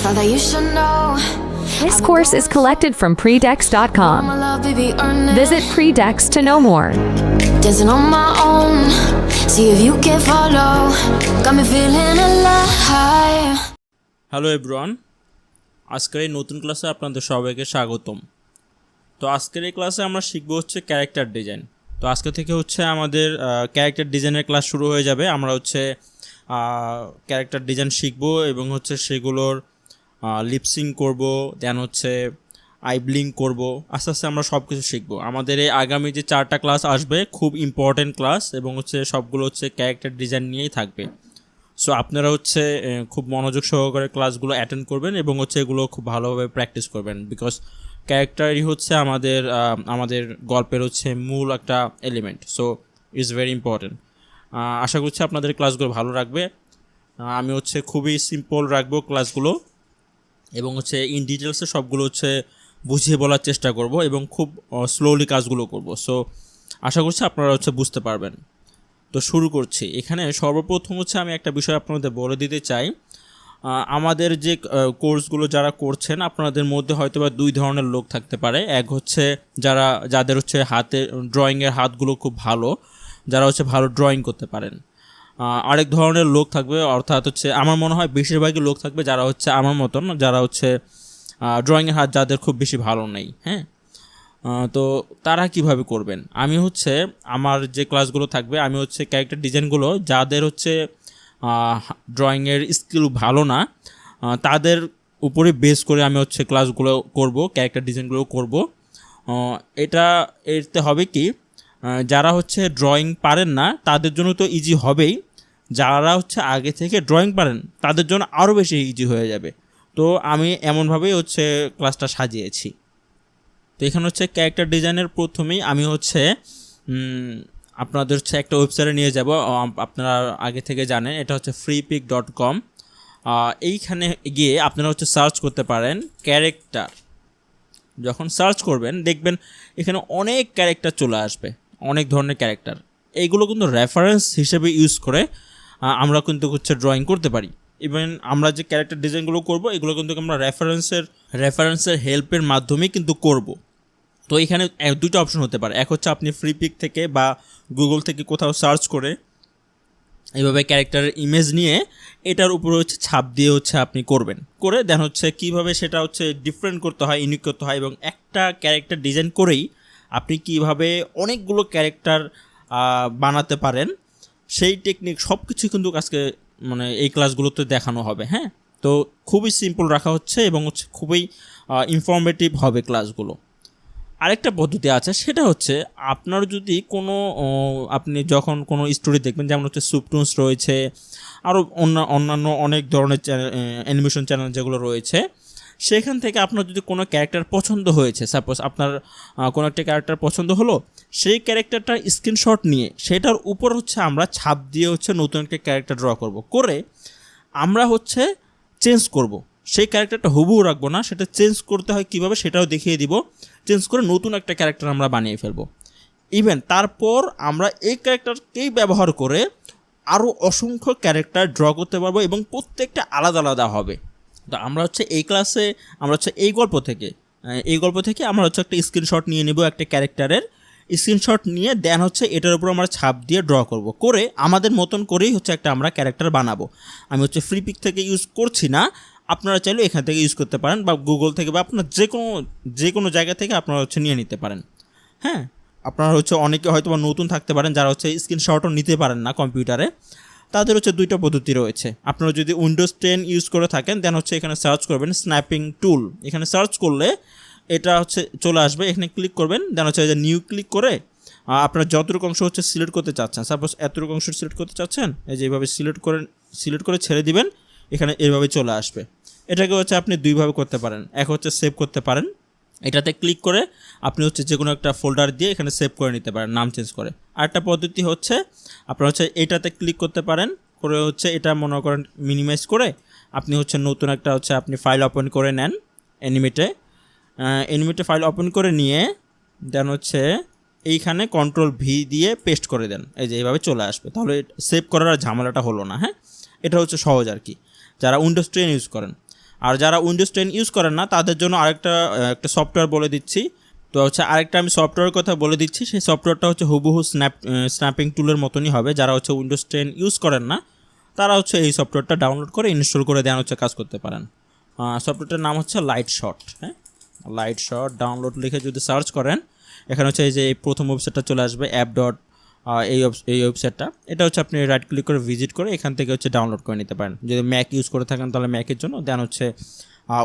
thought that you should know. This course is collected from My predex.com. love, baby, earn it. Visit Predex to know more. Dancing on my own. See if you can follow. Got me feeling alive. Hello everyone, আজকের এই নতুন ক্লাসে আপনাদের সবাইকে স্বাগতম। তো আজকের এই ক্লাসে আমরা শিখব হচ্ছে ক্যারেক্টার ডিজাইন। তো আজকে থেকে হচ্ছে আমাদের ক্যারেক্টার ডিজাইনের ক্লাস শুরু হয়ে যাবে। আমরা হচ্ছে ক্যারেক্টার ডিজাইন শিখব এবং হচ্ছে সেগুলোর লিপসিং করব, দেন হচ্ছে আই ব্লিঙ্ক করব। আস্তে আস্তে আমরা সব কিছু শিখব। আমাদের এই আগামী যে 4টা ক্লাস আসবে খুব ইম্পর্টেন্ট ক্লাস এবং হচ্ছে সবগুলো হচ্ছে ক্যারেক্টার ডিজাইন নিয়েই থাকবে। সো আপনারা হচ্ছে খুব মনোযোগ সহকারে ক্লাসগুলো অ্যাটেন্ড করবেন এবং হচ্ছে এগুলো খুব ভালোভাবে প্র্যাকটিস করবেন, বিকজ ক্যারেক্টারই হচ্ছে আমাদের গল্পের হচ্ছে মূল একটা element. So it's very important. আশা করছি আপনাদের ক্লাসগুলো ভালো রাখবে। আমি হচ্ছে খুবই সিম্পল রাখবো ক্লাসগুলো এবং হচ্ছে ইন ডিটেলসে সবগুলো হচ্ছে বুঝিয়ে বলার চেষ্টা করব এবং খুব স্লোলি কাজগুলো করব। সো আশা করছি আপনারা হচ্ছে বুঝতে পারবেন। তো শুরু করছি। এখানে সর্বপ্রথম হচ্ছে আমি একটা বিষয় আপনাদের বলে দিতে চাই। আমাদের যে কোর্সগুলো যারা করছেন আপনাদের মধ্যে হয়তো বা দুই ধরনের লোক থাকতে পারে। এক হচ্ছে যাদের হচ্ছে হাতে ড্রয়িংয়ের হাতগুলো খুব ভালো, যারা হচ্ছে ভালো ড্রয়িং করতে পারেন। আরেক ধরনের লোক থাকবে, অর্থাৎ হচ্ছে আমার মনে হয় বেশিরভাগই লোক থাকবে যারা হচ্ছে আমার মতন, যারা হচ্ছে ড্রয়িংয়ের হাত যাদের খুব বেশি ভালো নেই। হ্যাঁ, তো তারা কিভাবে করবেন? আমি হচ্ছে আমার যে ক্লাসগুলো থাকবে আমি হচ্ছে ক্যারেক্টার ডিজাইনগুলো যাদের হচ্ছে ড্রয়িংয়ের স্কিল ভালো না তাদের উপরে বেস করে আমি হচ্ছে ক্লাসগুলো করব, ক্যারেক্টার ডিজাইনগুলো করব। এতে হবে কি, যারা হচ্ছে ড্রয়িং পারেন না তাদের জন্য তো ইজি হবেই, যারা হচ্ছে আগে থেকে ড্রয়িং পারেন তাদের জন্য আরও বেশি ইজি হয়ে যাবে। তো আমি এমনভাবেই হচ্ছে ক্লাসটা সাজিয়েছি। তো এখানে হচ্ছে ক্যারেক্টার ডিজাইনের প্রথমেই আমি হচ্ছে আপনাদের হচ্ছে একটা ওয়েবসাইটে নিয়ে যাব। আপনারা আগে থেকে জানেন, এটা হচ্ছে freepik.com। এইখানে গিয়ে আপনারা হচ্ছে সার্চ করতে পারেন ক্যারেক্টার। যখন সার্চ করবেন দেখবেন এখানে অনেক ক্যারেক্টার চলে আসবে, অনেক ধরনের ক্যারেক্টার। এইগুলো কিন্তু রেফারেন্স হিসেবে ইউজ করে আমরা কিন্তু হচ্ছে ড্রয়িং করতে পারি। ইভেন আমরা যে ক্যারেক্টার ডিজাইনগুলো করব এগুলো কিন্তু আমরা রেফারেন্সের হেল্পের মাধ্যমেই কিন্তু করব। তো এখানে দুটো অপশন হতে পারে। এক হচ্ছে আপনি ফ্রিপিক থেকে বা গুগল থেকে কোথাও সার্চ করে এইভাবে ক্যারেক্টারের ইমেজ নিয়ে এটার উপরে হচ্ছে ছাপ দিয়ে হচ্ছে আপনি করবেন, করে দেন হচ্ছে কীভাবে সেটা হচ্ছে ডিফারেন্ট করতে হয়, ইউনিক করতে হয় এবং একটা ক্যারেক্টার ডিজাইন করেই আপনি কিভাবে অনেকগুলো ক্যারেক্টার বানাতে পারেন সেই টেকনিক সব কিছু কিন্তু আজকে মানে এই ক্লাসগুলোতে দেখানো হবে। হ্যাঁ, তো খুবই সিম্পল রাখা হচ্ছে এবং হচ্ছে খুবই ইনফরমেটিভ হবে ক্লাসগুলো। আরেকটা পদ্ধতি আছে, সেটা হচ্ছে আপনার যদি আপনি যখন কোনো স্টোরি দেখবেন, যেমন হচ্ছে সুপটুন্স রয়েছে, আরও অন্যান্য অনেক ধরনের অ্যানিমেশন চ্যানেল যেগুলো রয়েছে, সেখান থেকে আপনার যদি কোনো ক্যারেক্টার পছন্দ হয়েছে, সাপোজ আপনার কোনো একটা ক্যারেক্টার পছন্দ হলো, সেই ক্যারেক্টারটার স্ক্রিনশট নিয়ে সেটার উপর হচ্ছে আমরা ছাপ দিয়ে হচ্ছে নতুন একটা ক্যারেক্টার ড্র করব, করে আমরা হচ্ছে চেঞ্জ করব। সেই ক্যারেক্টারটা হুবহু রাখবো না, সেটা চেঞ্জ করতে হয় কীভাবে সেটাও দেখিয়ে দিব। চেঞ্জ করে নতুন একটা ক্যারেক্টার আমরা বানিয়ে ফেলবো। ইভেন তারপর আমরা এই ক্যারেক্টারকেই ব্যবহার করে আরও অসংখ্য ক্যারেক্টার ড্র করতে পারবো এবং প্রত্যেকটা আলাদা আলাদা হবে। তো আমরা হচ্ছে এই ক্লাসে আমরা হচ্ছে এই গল্প থেকে আমরা হচ্ছে একটা স্ক্রিনশট নিয়ে নেব, একটা ক্যারেক্টারের স্ক্রিনশট নিয়ে দেন হচ্ছে এটার উপর আমরা ছাপ দিয়ে ড্র করব, করে আমাদের মতন করেই হচ্ছে একটা আমরা ক্যারেক্টার বানাবো। আমি হচ্ছে ফ্রিপিক থেকে ইউজ করছি না, আপনারা চাইলে এখান থেকে ইউজ করতে পারেন বা গুগল থেকে বা আপনার যে কোনো জায়গা থেকে আপনারা হচ্ছে নিয়ে নিতে পারেন। হ্যাঁ, আপনারা হচ্ছে অনেকে হয়তো বা নতুন থাকতে পারেন যারা হচ্ছে স্ক্রিনশটও নিতে পারেন না কম্পিউটারে, তাদের হচ্ছে দুইটা পদ্ধতি রয়েছে। আপনারা যদি উইন্ডোজ 10 ইউজ করে থাকেন দেন হচ্ছে এখানে সার্চ করবেন স্ন্যাপিং টুল। এখানে সার্চ করলে এটা হচ্ছে চলে আসবে, এখানে ক্লিক করবেন, দেন হচ্ছে যে নিউ ক্লিক করে আপনারা যতটুকু অংশ হচ্ছে সিলেক্ট করতে চাচ্ছেন, সাপোজ এতটুকু অংশ সিলেক্ট করতে চাচ্ছেন, এই যে এইভাবে সিলেক্ট করে ছেড়ে দিবেন, এখানে এইভাবে চলে আসবে। এটাকে হচ্ছে আপনি দুইভাবে করতে পারেন। এক হচ্ছে সেভ করতে পারেন, এটাতে ক্লিক করে আপনি হচ্ছে যে কোনো একটা ফোল্ডার দিয়ে এখানে সেভ করে নিতে পারেন নাম চেঞ্জ করে। আরেকটা পদ্ধতি হচ্ছে আপনারা হচ্ছে এটাতে ক্লিক করতে পারেন, করে হচ্ছে এটা মনে করেন মিনিমাইজ করে আপনি হচ্ছে নতুন একটা হচ্ছে আপনি ফাইল ওপেন করে নেন অ্যানিমেটে ফাইল ওপেন করে নিয়ে দেন হচ্ছে এইখানে কন্ট্রোল-V দিয়ে পেস্ট করে দেন, এই যে এইভাবে চলে আসবে। তাহলে সেভ করার আর ঝামেলাটা হলো না। হ্যাঁ, এটা হচ্ছে সহজ আর কি, যারা উইন্ডোজ 10 ইউজ করেন। আর যারা উইন্ডোজ 10 ইউজ করেন না তাদের জন্য আরেকটা একটা সফটওয়্যার বলে দিচ্ছি। তো হচ্ছে আরেকটা আমি সফটওয়্যারের কথা বলে দিচ্ছি, সেই সফটওয়্যারটা হচ্ছে হুবহু স্ন্যাপিং টুলের মতনই হবে। যারা হচ্ছে উইন্ডোজ 10 ইউজ করেন না তারা হচ্ছে এই সফটওয়্যারটা ডাউনলোড করে ইনস্টল করে দেন হচ্ছে কাজ করতে পারেন। সফটওয়্যারটার নাম হচ্ছে লাইটশট। হ্যাঁ, লাইটশট ডাউনলোড লিখে যদি সার্চ করেন এখানে হচ্ছে এই যে এই প্রথম ওয়েবসাইটটা চলে আসবে অ্যাপ ডট, এই ওয়েবসাইটটা। এটা হচ্ছে আপনি রাইট ক্লিক করে ভিজিট করে এখান থেকে হচ্ছে ডাউনলোড করে নিতে পারেন। যদি ম্যাক ইউজ করে থাকেন তাহলে ম্যাকের জন্য, দেন হচ্ছে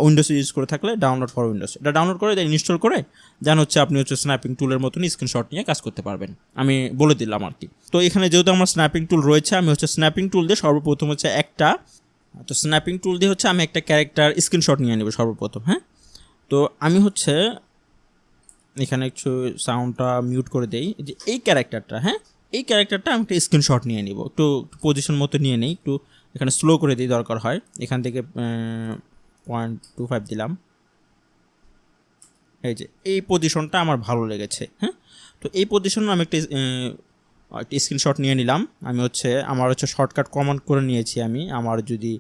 উইন্ডোজ ইউজ করে থাকলে ডাউনলোড ফর উইন্ডোজ, এটা ডাউনলোড করে দেন ইনস্টল করে দেন হচ্ছে আপনি হচ্ছে স্ন্যাপিং টুলের মতন স্ক্রিনশট নিয়ে কাজ করতে পারবেন। আমি বলে দিলাম আর কি। তো এখানে যেহেতু আমার স্ন্যাপিং টুল রয়েছে, আমি হচ্ছে স্ন্যাপিং টুল দিয়ে সর্বপ্রথম হচ্ছে তো স্ন্যাপিং টুল দিয়ে হচ্ছে আমি একটা ক্যারেক্টার স্ক্রিনশট নিয়ে নেব সর্বপ্রথম। হ্যাঁ, তো আমি হচ্ছে এখানে একটু সাউন্ডটা মিউট করে দেই। যে এই ক্যারেক্টারটা, হ্যাঁ এই ক্যারেক্টারটা আমি একটা স্ক্রিনশট নিয়ে নিব, একটু পজিশন মতো নিয়ে নিই, একটু এখানে স্লো করে দিই দরকার হয়। এখান থেকে 0.25 দিলাম। এই যে এই পজিশনটা আমার ভালো লেগেছে। হ্যাঁ, তো এই পজিশনে আমি একটা স্ক্রিনশট নিয়ে নিলাম। আমি হচ্ছে আমার হচ্ছে শর্টকাট কমান্ড করে নিয়েছি আমি। আমার যদি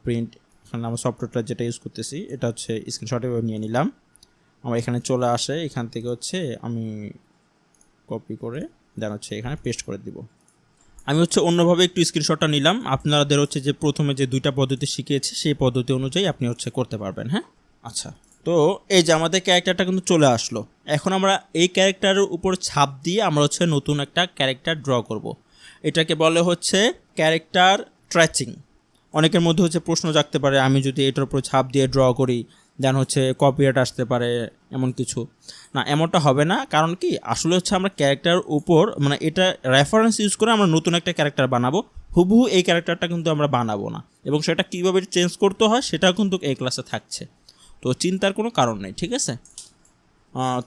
প্রিন্ট, এখানে আমার সফটওয়্যারটা যেটা ইউজ করতেছি এটা হচ্ছে স্ক্রিনশট নিয়ে নিলাম। আমার এখানে চলে আসে, এখান থেকে হচ্ছে আমি কপি করে দেন হচ্ছে এখানে পেস্ট করে দিব। আমি হচ্ছে অন্যভাবে একটু স্ক্রিনশটটা নিলাম। আপনাদের হচ্ছে যে প্রথমে যে দুইটা পদ্ধতি শিখিয়েছি সেই পদ্ধতি অনুযায়ী আপনি হচ্ছে করতে পারবেন। হ্যাঁ, আচ্ছা, তো এই যে আমাদের ক্যারেক্টারটা কিন্তু চলে আসলো। এখন আমরা এই ক্যারেক্টারের উপর ছাপ দিয়ে আমরা হচ্ছে নতুন একটা ক্যারেক্টার ড্র করব। এটাকে বলে হচ্ছে ক্যারেক্টার ট্র্যাচিং। অনেকের মধ্যে হচ্ছে প্রশ্ন জাগতে পারে, আমি যদি এটার উপর ছাপ দিয়ে ড্র করি দেন হচ্ছে কপিরাইট আসতে পারে, এমন কিছু না, এমনটা হবে না। কারণ কি, আসলে হচ্ছে আমরা ক্যারেক্টারের উপর মানে এটা রেফারেন্স ইউজ করে আমরা নতুন একটা ক্যারেক্টার বানাবো। হুবহু এই ক্যারেক্টারটা কিন্তু আমরা বানাবো না, এবং সেটা কীভাবে চেঞ্জ করতে হয় সেটাও কিন্তু এই ক্লাসে থাকছে। তো চিন্তার কোনো কারণ নেই, ঠিক আছে।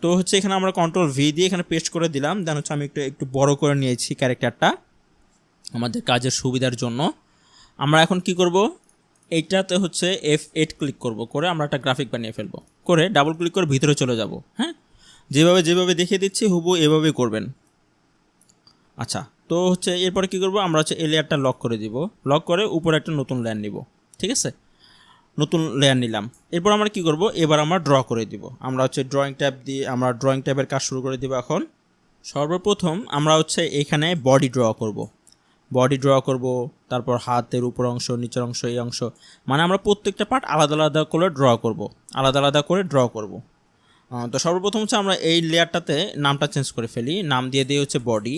তো হচ্ছে এখানে আমরা Ctrl+V দিয়ে এখানে পেস্ট করে দিলাম। দেন হচ্ছে আমি একটু বড় করে নিয়েছি ক্যারেক্টারটা আমাদের কাজের সুবিধার জন্য। আমরা এখন কি করব, এইটাতে হচ্ছে F8 ক্লিক করব, করে আমরা একটা গ্রাফিক বানিয়ে ফেলবো, করে ডাবল ক্লিক করে ভিতরে চলে যাব। হ্যাঁ, যেভাবে দেখিয়ে দিচ্ছি হুবহু এভাবেই করবেন। আচ্ছা, তো হচ্ছে এরপরে কি করব, আমরা হচ্ছে এই লেয়ারটা লক করে দিব, লক করে উপরে একটা নতুন লেয়ার নিব। ঠিক আছে, নতুন লেয়ার নিলাম। এরপর আমরা কি করব, এবার আমরা ড্র করে দিব। আমরা হচ্ছে ড্রয়িং ট্যাব দিয়ে আমরা ড্রয়িং ট্যাবের কাজ শুরু করে দিব। এখন সর্বপ্রথম আমরা হচ্ছে এখানে বডি ড্র করব, তারপর হাতের উপর অংশ, নিচের অংশ, এই অংশ, মানে আমরা প্রত্যেকটা পার্ট আলাদা আলাদা করে ড্র করব। তো সর্বপ্রথম হচ্ছে আমরা এই লেয়ারটাতে নামটা চেঞ্জ করে ফেলি, নাম দিয়ে হচ্ছে বডি।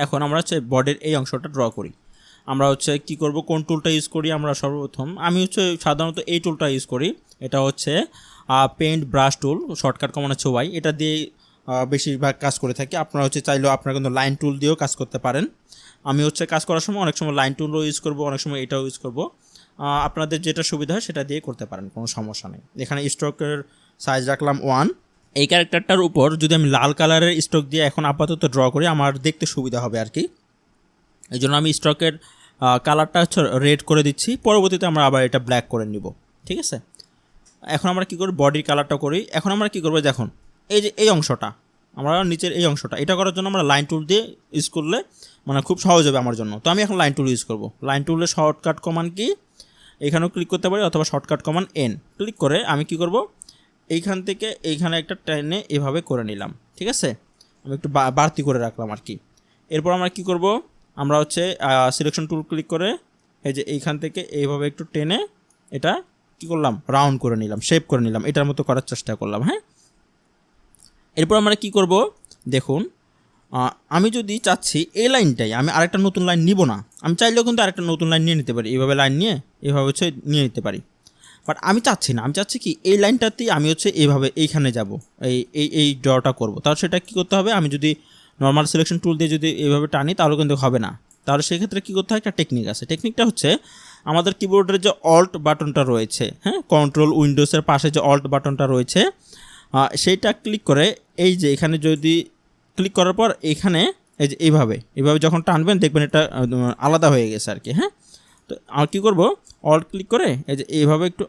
এখন আমরা হচ্ছে বডির এই অংশটা ড্র করি। আমরা হচ্ছে কি করব, কোন টুলটা ইউজ করি, আমরা সর্বপ্রথম আমি হচ্ছে সাধারণত এই টুলটা ইউজ করি। এটা হচ্ছে পেইন্ট ব্রাশ টুল, শর্টকাট কমান্ড হচ্ছে Y, এটা দিয়ে বেশিরভাগ কাজ করে থাকি। আপনারা হচ্ছে চাইলেও আপনারা কিন্তু লাইন টুল দিয়েও কাজ করতে পারেন। আমি হচ্ছে কাজ করার সময় অনেক সময় লাইন টুলও ইউজ করব, অনেক সময় এটাও ইউজ করব। আপনাদের যেটা সুবিধা হয় সেটা দিয়ে করতে পারেন, কোনো সমস্যা নেই। এখানে স্ট্রোকের সাইজ রাখলাম 1। এই ক্যারেক্টারটার উপর যদি আমি লাল কালারের স্ট্রোক দিয়ে এখন আপাতত ড্র করি, আমার দেখতে সুবিধা হবে আর কি। এই জন্য আমি স্ট্রোকের কালারটা হচ্ছে রেড করে দিচ্ছি। পরবর্তীতে আমরা আবার এটা ব্ল্যাক করে নিব। ঠিক আছে, এখন আমরা কী করি, বডির কালারটা করি। এখন আমরা কী করবো, দেখুন এই যে এই অংশটা, আমরা নিচের এই অংশটা, এটা করার জন্য আমরা লাইন টুল দিয়ে ইউজ করলে মানে খুব সহজ হবে আমার জন্য। তো আমি এখন লাইন টুল ইউজ করব। লাইন টুলের শর্টকাট কমান্ড কি, এখানেও ক্লিক করতে পারি, অথবা শর্টকাট কমান্ড N ক্লিক করে আমি কি করব, এইখান থেকে এইখানে একটা টেনে এভাবে করে নিলাম। ঠিক আছে, আমি একটু বাড়তি করে রাখলাম আর কি। এরপর আমরা কি করব, আমরা হচ্ছে সিলেকশন টুল ক্লিক করে এই যে এইখান থেকে এইভাবে একটু টেনে এটা কি করলাম, রাউন্ড করে নিলাম, শেপ করে নিলাম, এটার মতো করার চেষ্টা করলাম। হ্যাঁ, এরপর আমরা কি করব, দেখুন আমি যদি চাচ্ছি এই লাইনটাই আমি আরেকটা নতুন লাইন নিব না, আমি চাইলেও কিন্তু আরেকটা নতুন লাইন নিয়ে নিতে পারি, এইভাবে লাইন নিয়ে এইভাবে হচ্ছে নিয়ে নিতে পারি। বাট আমি চাচ্ছি না, আমি চাচ্ছি কি এই লাইনটাতেই আমি হচ্ছে এইভাবে এইখানে যাব, এই ড্রটা করব। তাহলে সেটা কী করতে হবে, আমি যদি নর্মাল সিলেকশন টুল দিয়ে যদি এইভাবে টানি তাহলে কিন্তু হবে না। তাহলে সেক্ষেত্রে কী করতে হয়, একটা টেকনিক আছে। টেকনিকটা হচ্ছে আমাদের কিবোর্ডের যে অল্ট বাটনটা রয়েছে, হ্যাঁ কন্ট্রোল উইন্ডোজের পাশে যে অল্ট বাটনটা রয়েছে সেইটা ক্লিক করে এই যে এখানে যদি ক্লিক করার পর এখানে এই যে এইভাবে যখন টানবেন দেখবেন এটা আলাদা হয়ে গেছে আর কি। হ্যাঁ, তো আর কী করবো, অল্ট ক্লিক করে এই যে এইভাবে একটু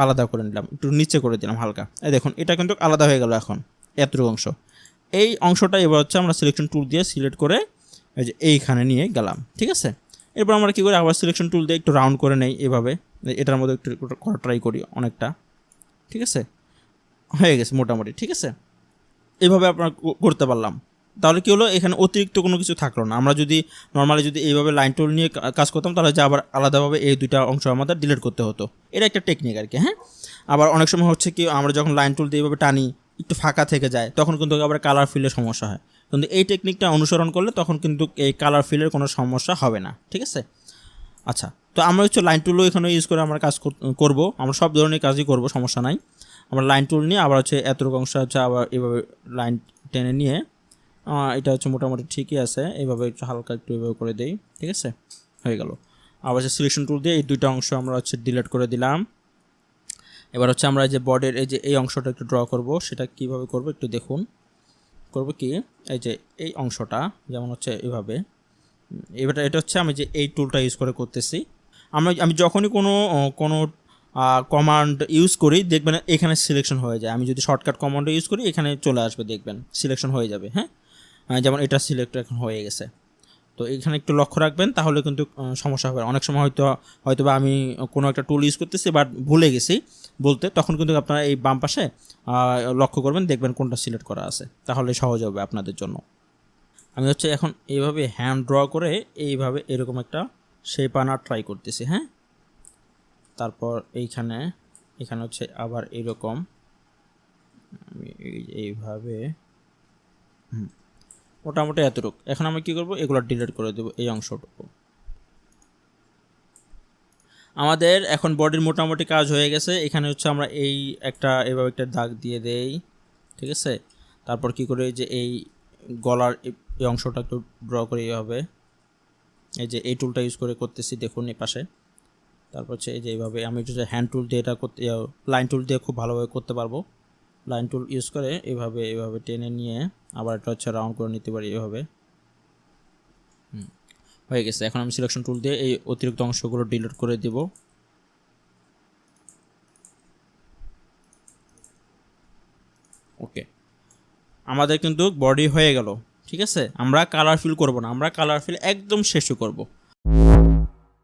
আলাদা করে নিলাম, একটু নিচে করে দিলাম হালকা। এই দেখুন এটা কিন্তু আলাদা হয়ে গেল। এখন এতটুকু অংশ, এই অংশটা এবার হচ্ছে আমরা সিলেকশন টুল দিয়ে সিলেক্ট করে এই যে এইখানে নিয়ে গেলাম। ঠিক আছে, এরপর আমরা কী করি, আবার সিলেকশন টুল দিয়ে একটু রাউন্ড করে নেই, এভাবে এটার মধ্যে একটু করা ট্রাই করি অনেকটা, ঠিক আছে, হয়ে গেছে মোটামুটি, ঠিক আছে। এইভাবে আপনার করতে পারলাম, তাহলে কী হলো, এখানে অতিরিক্ত কোনো কিছু থাকলো না। আমরা যদি নর্মালি যদি এইভাবে লাইন টুল নিয়ে কাজ করতাম, তাহলে যে আবার আলাদাভাবে এই দুইটা অংশ আমাদের ডিলিট করতে হতো। এটা একটা টেকনিক আর কি, হ্যাঁ। আবার অনেক সময় হচ্ছে কি, আমরা যখন লাইন টুল দিয়ে এইভাবে টানি, একটু ফাঁকা থেকে যায়, তখন কিন্তু আবার কালার ফিলের সমস্যা হয়। কিন্তু এই টেকনিকটা অনুসরণ করলে তখন কিন্তু এই কালার ফিলের কোনো সমস্যা হবে না, ঠিক আছে। আচ্ছা, তো আমরা হচ্ছে লাইন টুলও এখানে ইউজ করে আমরা কাজ করব, আমরা সব ধরনের কাজই করব, সমস্যা নাই। আমরা লাইন টুল নিয়ে আবার হচ্ছে এতটুকু অংশ হচ্ছে আবার এভাবে লাইন টেনে নিয়ে, এটা হচ্ছে মোটামুটি ঠিকই আছে, এইভাবে একটু হালকা একটু এভাবে করে দেই, ঠিক আছে, হয়ে গেল। আবার হচ্ছে সিলেকশন টুল দিয়ে এই দুইটা অংশ আমরা হচ্ছে ডিলিট করে দিলাম। এবার হচ্ছে আমরা যে বডির এই যে এই অংশটা একটু ড্র করব, সেটা কিভাবে করব একটু দেখুন। করব কি, এই যে এই অংশটা যেমন হচ্ছে এভাবে, এটা হচ্ছে আমি যে এই টুলটা ইউজ করে করতেছি। আমি যখনই কোনো কমান্ড ইউজ করি, দেখবেন এখানে সিলেকশন হয়ে যায়। আমি যদি শর্টকাট কমান্ড ইউজ করি, এখানে চলে আসবে, দেখবেন সিলেকশন হয়ে যাবে, হ্যাঁ। যেমন এটা সিলেক্ট এখন হয়ে গেছে। তো এখানে একটু লক্ষ্য রাখবেন, তাহলে কিন্তু সমস্যা হবে। অনেক সময় হয়তো বা আমি কোনো একটা টুল ইউজ করতেছি বাট ভুলে গেছি বলতে, তখন কিন্তু আপনারা এই বাম পাশে লক্ষ্য করবেন, দেখবেন কোনটা সিলেক্ট করা আছে, তাহলে সহজ হবে আপনাদের জন্য। আমি হচ্ছে এখন এইভাবে হ্যান্ড ড্র করে এইভাবে এরকম একটা শেপ আনার ট্রাই করতেছি, হ্যাঁ। তারপর এখানে হচ্ছে আবার এইরকম আমি এইভাবে মোটামুটি এতটুকু। এখন আমি কী করব, এগুলো ডিলিট করে দেবো, এই অংশটুকু। আমাদের এখন বডির মোটামুটি কাজ হয়ে গেছে। এখানে হচ্ছে আমরা এভাবে একটা দাগ দিয়ে দেই, ঠিক আছে। তারপর কি করে যে এই গলার এই অংশটা একটু ড্র করে এইভাবে, এই যে এই টুলটা ইউজ করে করতেছি, দেখুন এই পাশে। তারপর হচ্ছে এই যে এইভাবে আমি একটু হ্যান্ড টুল দিয়ে এটা করতে, লাইন টুল দিয়ে খুব ভালোভাবে করতে পারবো। লাইন টুল ইউজ করে এইভাবে টেনে নিয়ে আবার এটা হচ্ছে রাউন্ড করে নিতে পারি, এইভাবে হয়ে গেছে। এখন আমি সিলেকশন টুল দিয়ে এই অতিরিক্ত অংশগুলো ডিলিট করে দিব। ওকে, আমাদের কিন্তু বডি হয়ে গেল, ঠিক আছে। আমরা কালার ফিল করব না, আমরা কালার ফিল একদম শেষে করব।